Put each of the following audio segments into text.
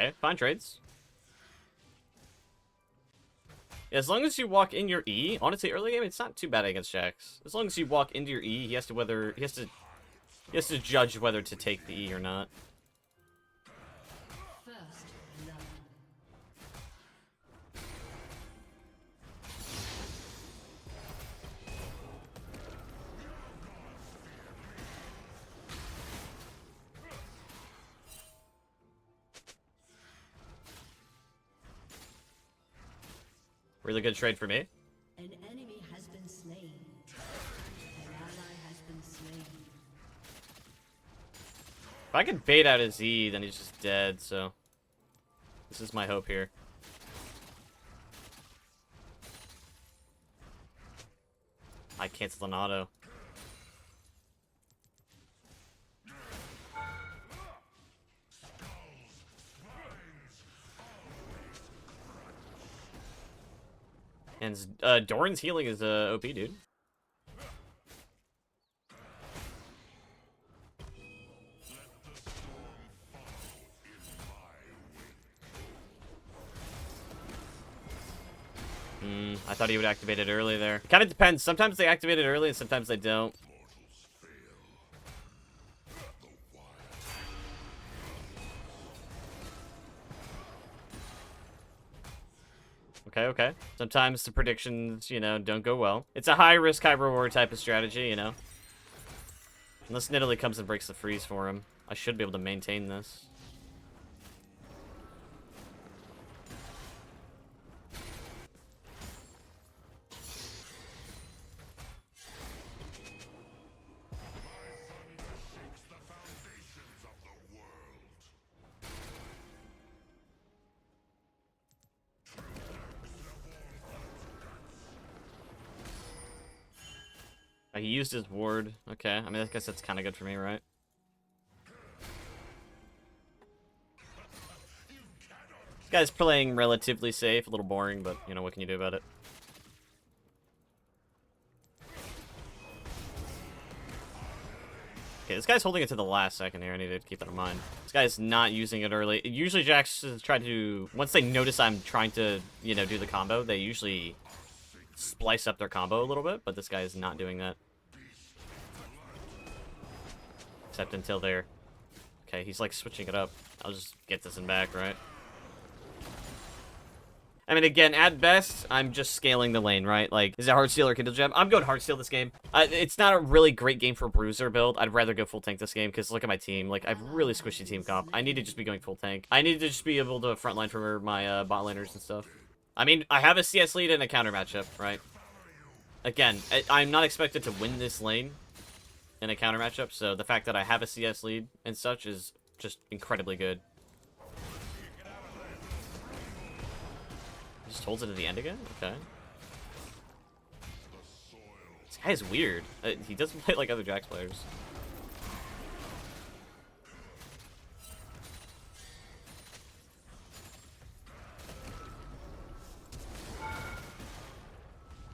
Okay, fine trades. As long as you walk in your E, honestly, early game it's not too bad against Jax. As long as you walk into your E, he has to judge whether to take the E or not. Really good trade for me. An enemy has been slain. An ally has been slain. If I could bait out his E, then he's just dead, so this is my hope here. I canceled an auto. And Doran's healing is OP, dude. I thought he would activate it early there. Kind of depends. Sometimes they activate it early and sometimes they don't. Okay. Sometimes the predictions, you know, don't go well. It's a high risk, high reward type of strategy, you know. Unless Nidalee comes and breaks the freeze for him. I should be able to maintain this. He used his ward. Okay, I mean, I guess that's kind of good for me, right? This guy's playing relatively safe, a little boring, but, you know, what can you do about it? Okay, this guy's holding it to the last second here. I need to keep that in mind. This guy's not using it early. Usually Jax try to... Once they notice I'm trying to, you know, do the combo, they usually splice up their combo a little bit, but this guy is not doing that. Except until there. Okay, he's like switching it up. I'll just get this in back, right? I mean, again, at best, I'm just scaling the lane, right? Like, is it Heartsteel or Kindle Gem? I'm going Heartsteel this game. It's not a really great game for Bruiser build. I'd rather go full tank this game, because look at my team. Like, I've really squishy team comp. I need to just be going full tank. I need to just be able to frontline for my bot laners and stuff. I mean, I have a CS lead and a counter matchup, right? Again, I'm not expected to win this lane in a counter matchup, so the fact that I have a CS lead and such is just incredibly good. He just holds it at the end again? Okay. This guy is weird. He doesn't play like other Jax players.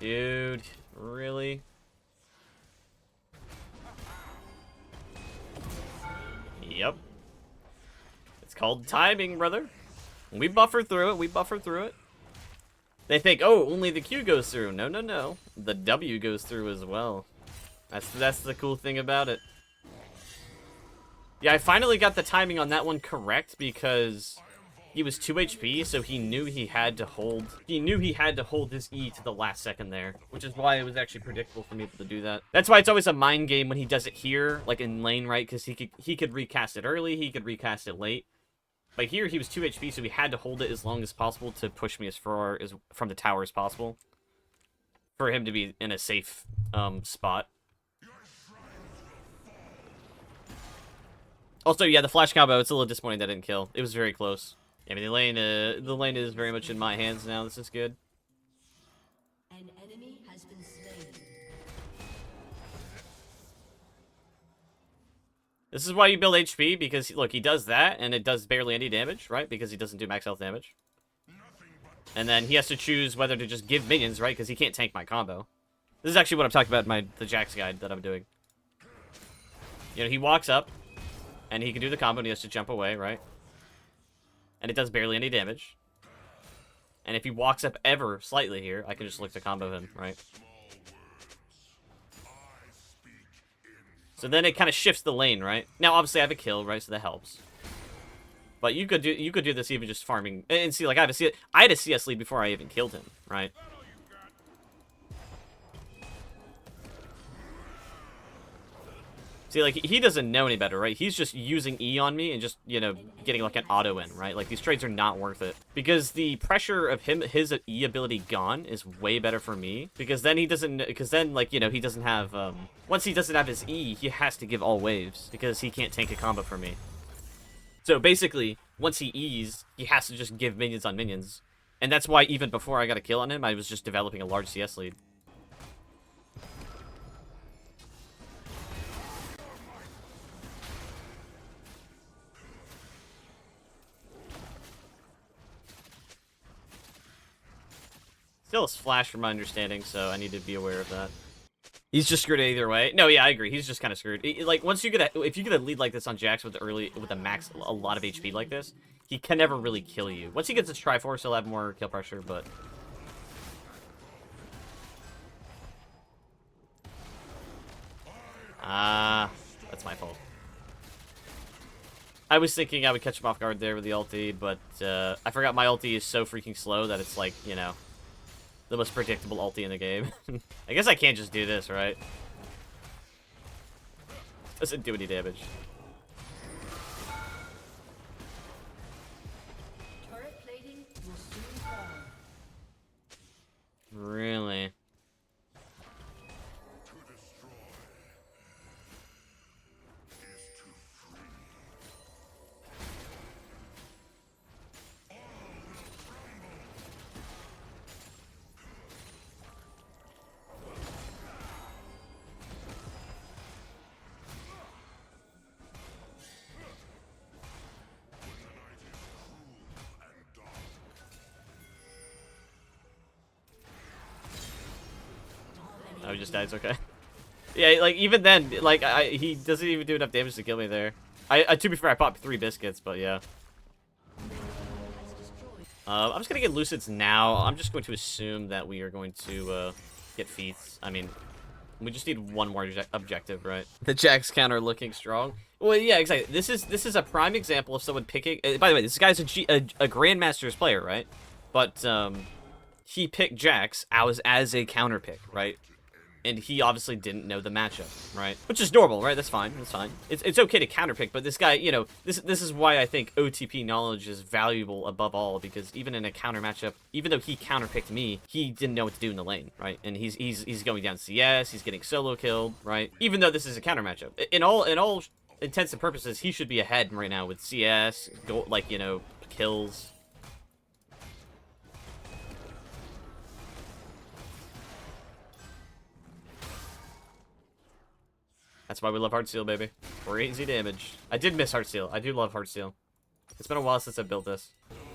Dude, really? Yep. It's called timing, brother. We buffer through it. They think, oh, only the Q goes through. No, no, no. The W goes through as well. That's the cool thing about it. Yeah, I finally got the timing on that one correct because he was 2 HP, so he knew he had to hold. He knew he had to hold his E to the last second there, which is why it was actually predictable for me to do that. That's why it's always a mind game when he does it here, like in lane, right? Because he could recast it early, he could recast it late. But here he was 2 HP, so he had to hold it as long as possible to push me as far as from the tower as possible, for him to be in a safe spot. Also, yeah, the flash combo, it's a little disappointing that it didn't kill. It was very close. I mean, the lane is very much in my hands now. This is good. An enemy has been slain. This is why you build HP, because, look, he does that, and it does barely any damage, right? Because he doesn't do max health damage. And then he has to choose whether to just give minions, right? Because he can't tank my combo. This is actually what I'm talking about in the Jax guide that I'm doing. You know, he walks up, and he can do the combo, and he has to jump away, right? And it does barely any damage. And if he walks up ever slightly here, I can just look to combo him, right? So then it kind of shifts the lane, right? Now, obviously, I have a kill, right? So that helps. But you could do this even just farming. And see, like, I had a CS lead before I even killed him, right? See, like, he doesn't know any better, right? He's just using E on me and just, you know, getting, like, an auto in, right? Like, these trades are not worth it. Because the pressure of his E ability gone is way better for me. Because then he doesn't, because then, like, you know, he doesn't have, once he doesn't have his E, he has to give all waves. Because he can't tank a combo for me. So, basically, once he E's, he has to just give minions on minions. And that's why even before I got a kill on him, I was just developing a large CS lead. Still has flash from my understanding, so I need to be aware of that. He's just screwed either way. No, yeah, I agree. He's just kind of screwed. Like, once you get if you get a lead like this on Jax with a max, a lot of HP like this, he can never really kill you. Once he gets his Triforce, he'll have more kill pressure, but... that's my fault. I was thinking I would catch him off guard there with the ulti, but I forgot my ulti is so freaking slow that it's like, you know, the most predictable ulti in the game. I guess I can't just do this, right? Doesn't do any damage. Turret plating will soon fall. Really? Oh, he just died. It's okay. Yeah, like, even then, like, he doesn't even do enough damage to kill me there. To be fair, I popped 3 biscuits, but yeah. I'm just gonna get Lucids now. I'm just going to assume that we are going to, get feats. I mean, we just need one more objective, right? The Jax counter looking strong. Well, yeah, exactly. This is a prime example of someone picking... by the way, this guy's a Grandmaster's player, right? But, he picked Jax as a counter pick, right? And he obviously didn't know the matchup, right? Which is normal, right? That's fine. That's fine. It's okay to counterpick, but this guy, you know, this is why I think OTP knowledge is valuable above all, because even in a counter matchup, even though he counterpicked me, he didn't know what to do in the lane, right? And he's going down CS, he's getting solo killed, right? Even though this is a counter matchup, in all intents and purposes, he should be ahead right now with CS, like, you know, kills. That's why we love Heartsteel, baby. Crazy damage. I did miss Heartsteel. I do love Heartsteel. It's been a while since I built this.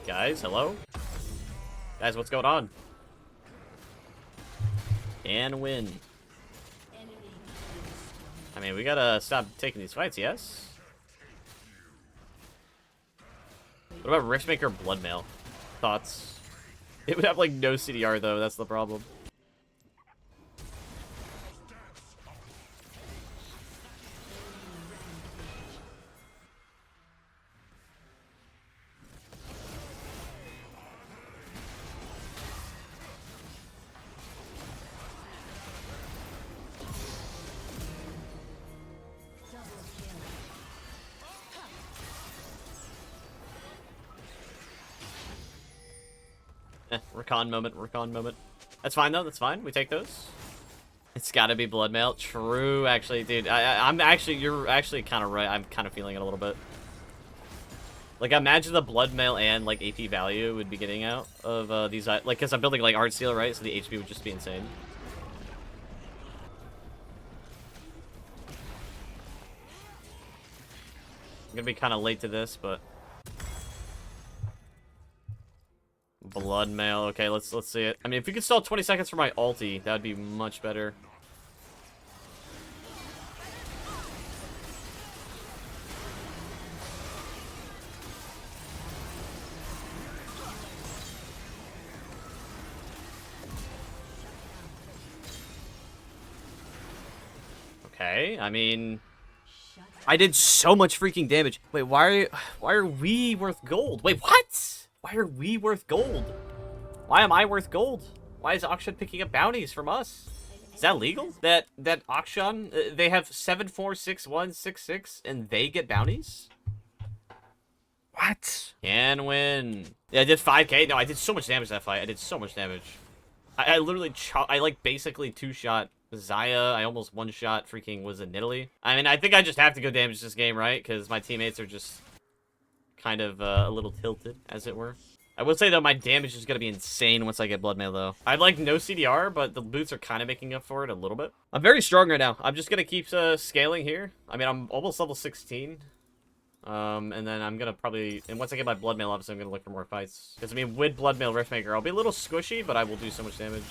Guys, hello? Guys, what's going on? Can win. I mean, we gotta stop taking these fights, yes? What about Riftmaker Bloodmail? Thoughts? It would have, like, no CDR, though. That's the problem. Recon moment. That's fine, though. That's fine. We take those. It's gotta be Bloodmail. True, actually, dude. You're actually kind of right. I'm kind of feeling it a little bit. Like, imagine the Bloodmail and, like, AP value would be getting out of these, like, because I'm building, like, Heartsteel, right? So the HP would just be insane. I'm gonna be kind of late to this, but... Bloodmail. Okay, let's see it. I mean, if we could stall 20 seconds for my ulti, that would be much better. Okay, I mean, I did so much freaking damage. Wait, why are we worth gold? Wait, what? Why are we worth gold? Why am I worth gold? Why is Akshan picking up bounties from us? Is that legal? That Akshan, they have 7-4-6-1-6-6 and they get bounties? What? Can win. Yeah, I did 5k. No, I did so much damage that fight. I did so much damage. I literally, I like basically two-shot Zaya. I almost one-shot freaking was in Italy. I mean, I think I just have to go damage this game, right? Because my teammates are just kind of a little tilted, as it were. I would say, though, my damage is going to be insane once I get Blood Mail, though. I'd like no CDR, but the boots are kind of making up for it a little bit. I'm very strong right now. I'm just going to keep scaling here. I mean, I'm almost level 16. And then I'm going to probably... And once I get my Blood Mail, obviously, I'm going to look for more fights. Because, I mean, with Blood Mail Riftmaker, I'll be a little squishy, but I will do so much damage.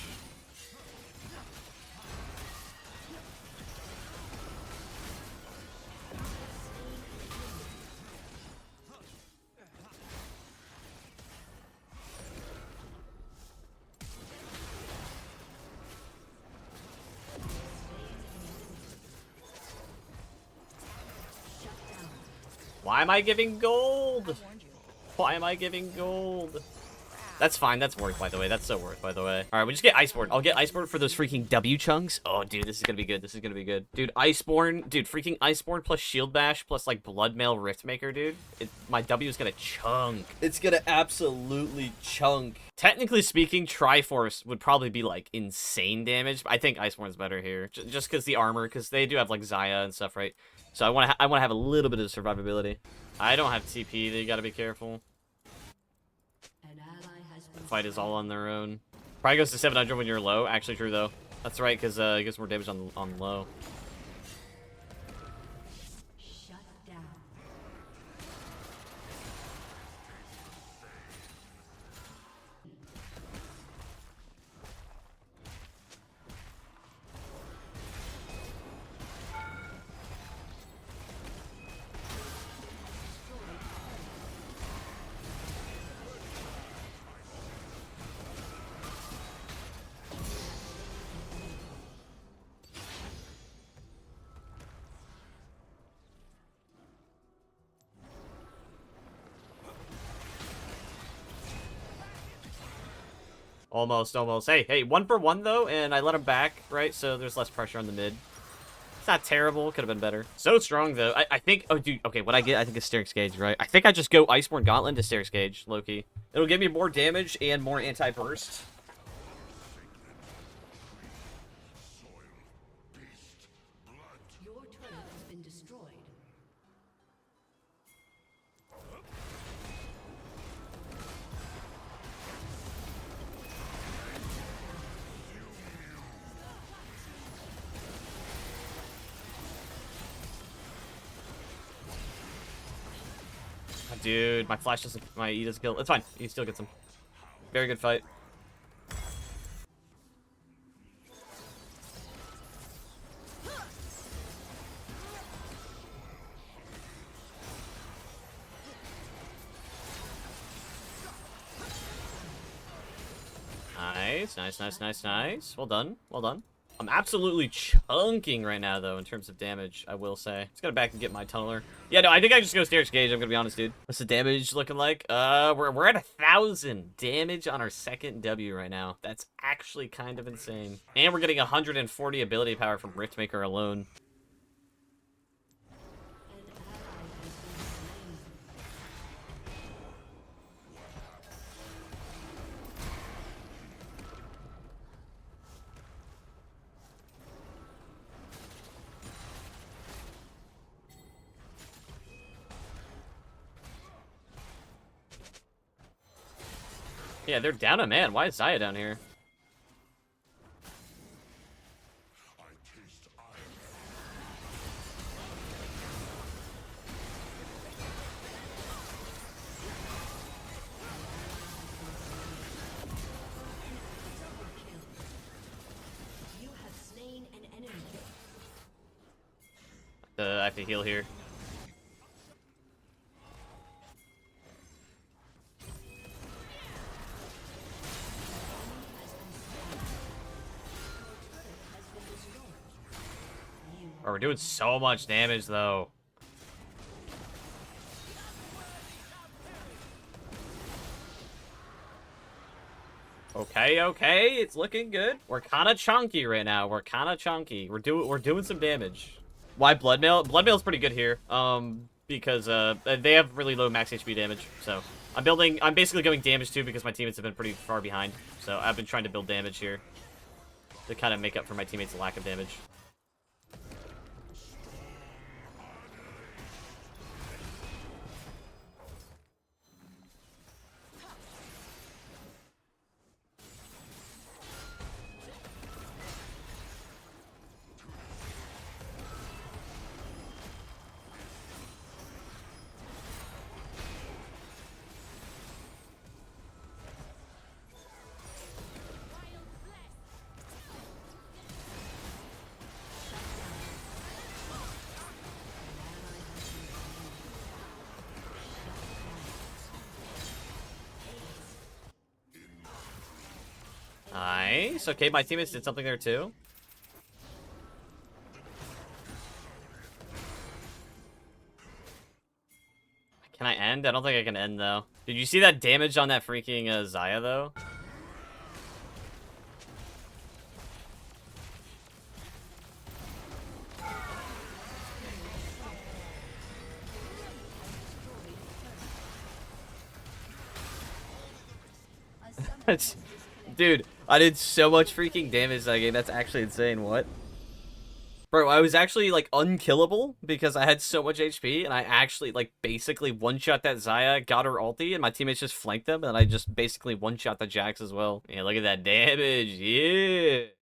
Why am I giving gold? Why am I giving gold? That's fine. That's worth, by the way. That's so worth, by the way. All right, we just get Iceborne. I'll get Iceborne for those freaking W chunks. Oh, dude, this is going to be good. This is going to be good. Dude, Iceborne. Dude, freaking Iceborne plus Shield Bash plus, like, Blood Mail Riftmaker, dude. My W is going to chunk. It's going to absolutely chunk. Technically speaking, Triforce would probably be, like, insane damage. I think Iceborne's better here. Just because the armor, because they do have, like, Zaya and stuff, right? So I want to have a little bit of survivability. I don't have TP. They got to be careful. The fight is all on their own. Probably goes to 700 when you're low. Actually true, though. That's right, because it gets more damage on low. Almost. Hey, 1 for 1, though, and I let him back, right? So there's less pressure on the mid. It's not terrible. Could have been better. So strong, though. I think... Oh, dude. Okay, what I get, I think, is Sterix Gauge, right? I think I just go Iceborne Gauntlet to Sterix Gauge, low-key. It'll give me more damage and more anti-burst. Your turret has been destroyed. Dude, my flash doesn't... My E doesn't kill. It's fine. He still gets him. Very good fight. Nice. Well done. I'm absolutely chunking right now, though, in terms of damage, I will say. Let's go back and get my tunneler. Yeah, no, I think I just go Sterix Gauge, I'm gonna be honest, dude. What's the damage looking like? We're at 1,000 damage on our second W right now. That's actually kind of insane. And we're getting 140 ability power from Riftmaker alone. Yeah, they're down a man. Why is Zaya down here? You have slain an enemy. I have to heal here. Oh, we're doing so much damage, though. Okay, okay, it's looking good. We're kind of chunky right now. We're kind of chunky. We're doing some damage. Why Bloodmail? Bloodmail's pretty good here. Because they have really low max HP damage. So I'm basically going damage too because my teammates have been pretty far behind. So I've been trying to build damage here to kind of make up for my teammates' lack of damage. Nice. Okay, my teammates did something there too. Can I end? I don't think I can end, though. Did you see that damage on that freaking Xayah, though? Dude, I did so much freaking damage that game. That's actually insane. What? Bro, I was actually, like, unkillable because I had so much HP, and I actually, like, basically one-shot that Xayah, got her ulti, and my teammates just flanked them, and I just basically one-shot the Jax as well. Yeah, look at that damage. Yeah.